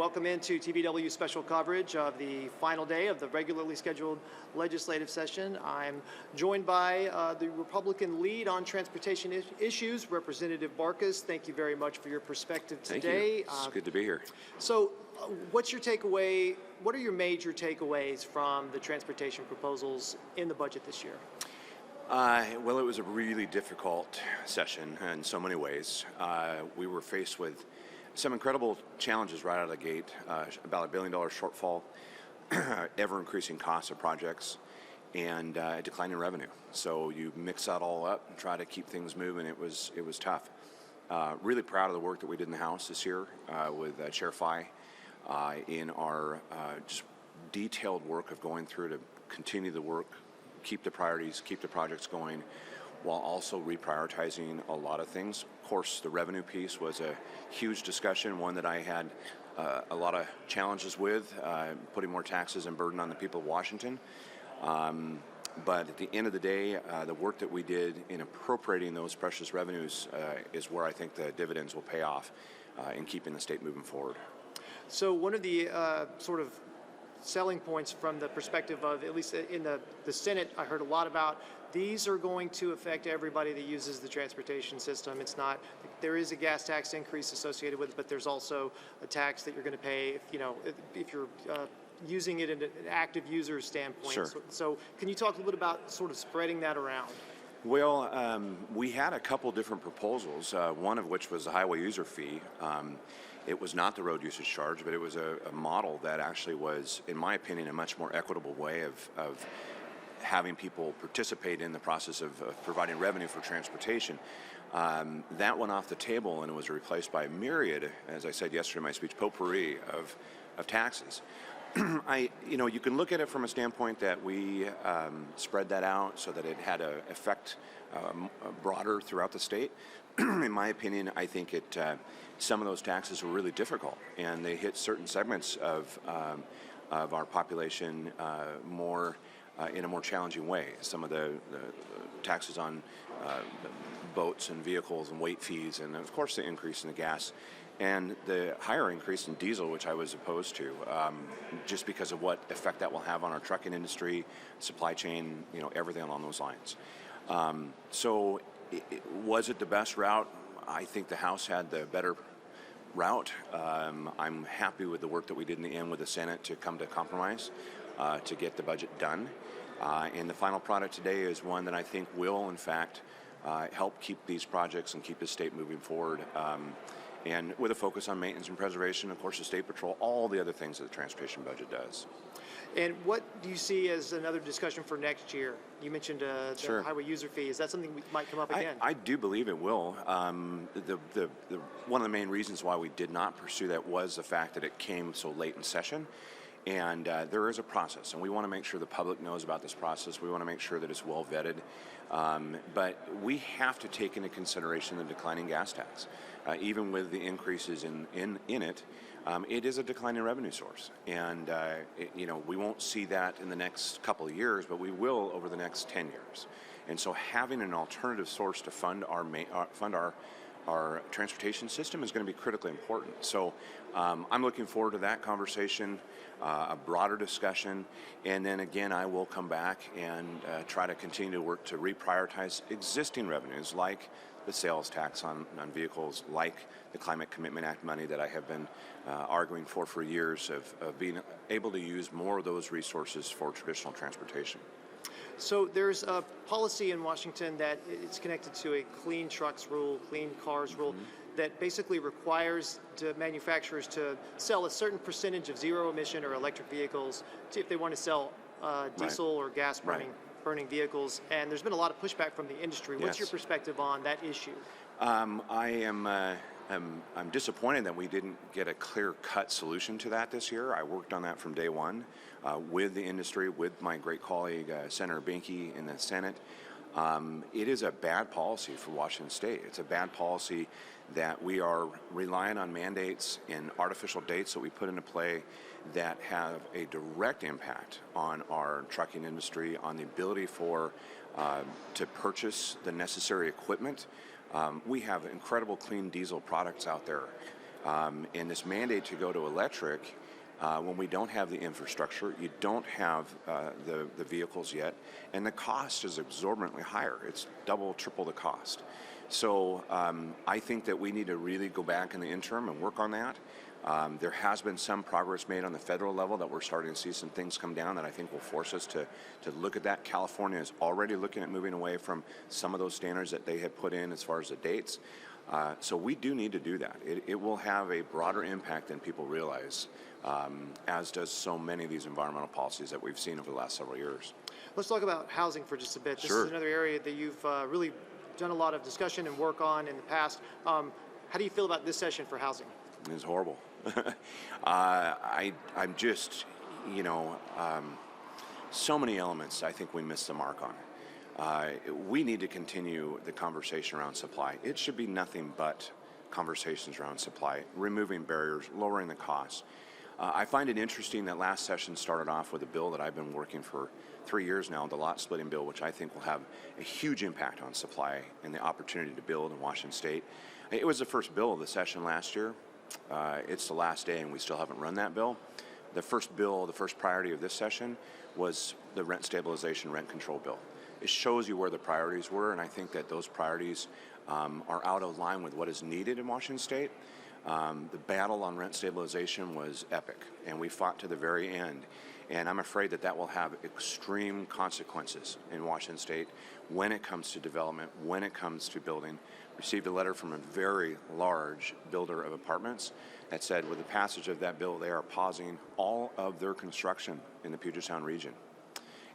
welcome into TVW special coverage of the final day of the regularly scheduled legislative session. I'm joined by the Republican lead on transportation issues, Representative Barkis. Thank you very much for your perspective today. Thank you. It's good to be here. So what's your takeaway? What are your major takeaways from the transportation proposals in the budget this year? Well, it was a really difficult session in so many ways. We were faced with some incredible challenges right out of the gate, about $1 billion shortfall, ever-increasing costs of projects, and a decline in revenue. So you mix that all up and try to keep things moving. It was tough. Really proud of the work that we did in the House this year with Chair Fye in our just detailed work of going through to continue the work, keep the priorities, keep the projects going, while also reprioritizing a lot of things. Of course, the revenue piece was a huge discussion, one that I had a lot of challenges with, putting more taxes and burden on the people of Washington. But at the end of the day, the work that we did in appropriating those precious revenues is where I think the dividends will pay off in keeping the state moving forward. So one of the sort of selling points from the perspective of, at least in the Senate, I heard a lot about, these are going to affect everybody that uses the transportation system. It's not, there is a gas tax increase associated with it, but there's also a tax that you're going to pay if you're using it in an active user standpoint. Sure. So can you talk a little bit about sort of spreading that around? Well, we had a couple different proposals, one of which was the highway user fee. It was not the road usage charge, but it was a model that actually was, in my opinion, a much more equitable way of having people participate in the process of providing revenue for transportation. That went off the table and was replaced by a myriad, as I said yesterday in my speech, potpourri of taxes. You can look at it from a standpoint that we spread that out so that it had an effect broader throughout the state. In my opinion, I think some of those taxes were really difficult, and they hit certain segments of our population in a more challenging way. Some of the taxes on boats and vehicles and weight fees, and of course the increase in the gas, and the higher increase in diesel, which I was opposed to, just because of what effect that will have on our trucking industry, supply chain, everything along those lines. So was it the best route? I think the House had the better route. I'm happy with the work that we did in the end with the Senate to come to compromise to get the budget done. And the final product today is one that I think will, in fact, help keep these projects and keep the state moving forward. And with a focus on maintenance and preservation, of course, the State Patrol, all the other things that the transportation budget does. And what do you see as another discussion for next year? You mentioned the Sure. highway user fee. Is that something that might come up again? I do believe it will. One of the main reasons why we did not pursue that was the fact that it came so late in session. And there is a process, and we want to make sure the public knows about this process. We want to make sure that it's well vetted. But we have to take into consideration the declining gas tax. Even with the increases in it, it is a declining revenue source. And, we won't see that in the next couple of years, but we will over the next 10 years. And so having an alternative source to fund our transportation system is going to be critically important. So I'm looking forward to that conversation, a broader discussion, and then again I will come back and try to continue to work to reprioritize existing revenues like the sales tax on vehicles, like the Climate Commitment Act money that I have been arguing for years, of being able to use more of those resources for traditional transportation. So there's a policy in Washington that it's connected to a clean trucks rule, clean cars rule, that basically requires manufacturers to sell a certain percentage of zero emission or electric vehicles if they want to sell diesel or gas burning vehicles. And there's been a lot of pushback from the industry. What's your perspective on that issue? I'm disappointed that we didn't get a clear-cut solution to that this year. I worked on that from day one with the industry, with my great colleague, Senator Barkis in the Senate. It is a bad policy for Washington State. It's a bad policy that we are relying on mandates and artificial dates that we put into play that have a direct impact on our trucking industry, on the ability to purchase the necessary equipment. We have incredible clean diesel products out there. And this mandate to go to electric, when we don't have the infrastructure, you don't have the vehicles yet, and the cost is exorbitantly higher. It's double, triple the cost. So I think that we need to really go back in the interim and work on that. There has been some progress made on the federal level that we're starting to see some things come down that I think will force us to look at that. California is already looking at moving away from some of those standards that they had put in as far as the dates. So we do need to do that. It will have a broader impact than people realize, as does so many of these environmental policies that we've seen over the last several years. Let's talk about housing for just a bit. This Sure. is another area that you've really done a lot of discussion and work on in the past. How do you feel about this session for housing? It's horrible. I'm just, so many elements I think we missed the mark on. We need to continue the conversation around supply. It should be nothing but conversations around supply, removing barriers, lowering the costs. I find it interesting that last session started off with a bill that I've been working for 3 years now, the lot splitting bill, which I think will have a huge impact on supply and the opportunity to build in Washington State. It was the first bill of the session last year. It's the last day and we still haven't run that bill. The first priority of this session was the rent stabilization, rent control bill. It shows you where the priorities were, and I think that those priorities are out of line with what is needed in Washington State. The battle on rent stabilization was epic, and we fought to the very end. And I'm afraid that will have extreme consequences in Washington State when it comes to development, when it comes to building. Received a letter from a very large builder of apartments that said with the passage of that bill, they are pausing all of their construction in the Puget Sound region.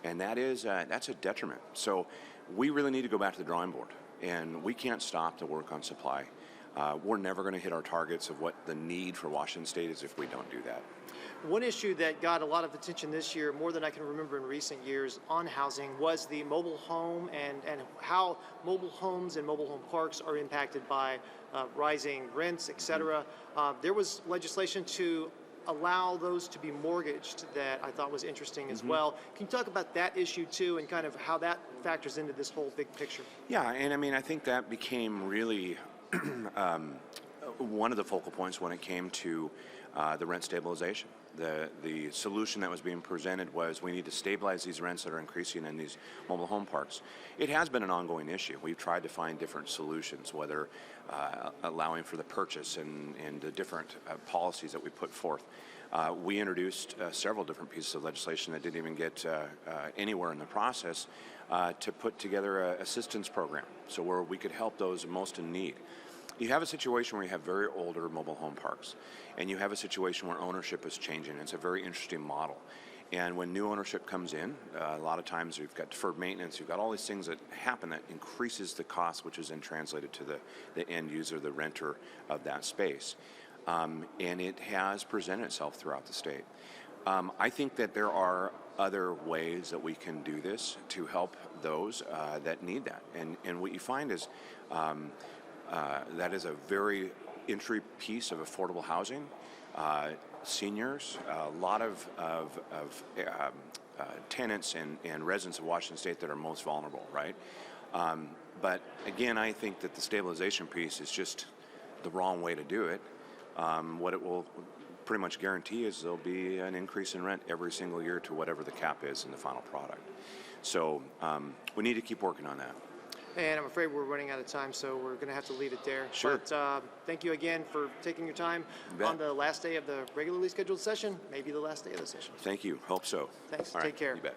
And that's a detriment. So we really need to go back to the drawing board, and we can't stop to work on supply. We're never going to hit our targets of what the need for Washington State is if we don't do that. One issue that got a lot of attention this year, more than I can remember in recent years on housing, was the mobile home and how mobile homes and mobile home parks are impacted by rising rents, et cetera. There was legislation to allow those to be mortgaged that I thought was interesting as well. Can you talk about that issue too and kind of how that factors into this whole big picture? Yeah, and I mean, I think that became really one of the focal points when it came to the rent stabilization. The solution that was being presented was we need to stabilize these rents that are increasing in these mobile home parks. It has been an ongoing issue. We've tried to find different solutions, whether allowing for the purchase and the different policies that we put forth. We introduced several different pieces of legislation that didn't even get anywhere in the process to put together an assistance program, so where we could help those most in need. You have a situation where you have very older mobile home parks, and you have a situation where ownership is changing. It's a very interesting model. And when new ownership comes in, a lot of times you've got deferred maintenance, you've got all these things that happen that increases the cost, which is then translated to the end user, the renter of that space. And it has presented itself throughout the state. I think that there are other ways that we can do this to help those that need that. And what you find is that is a very entry piece of affordable housing. Seniors, a lot of tenants and residents of Washington State that are most vulnerable, right? But again, I think that the stabilization piece is just the wrong way to do it. What it will pretty much guarantee is there'll be an increase in rent every single year to whatever the cap is in the final product. So we need to keep working on that. And I'm afraid we're running out of time, so we're going to have to leave it there. Sure. But thank you again for taking your time on the last day of the regularly scheduled session, maybe the last day of the session. Thank you. Hope so. Thanks. All Take right. care. You bet.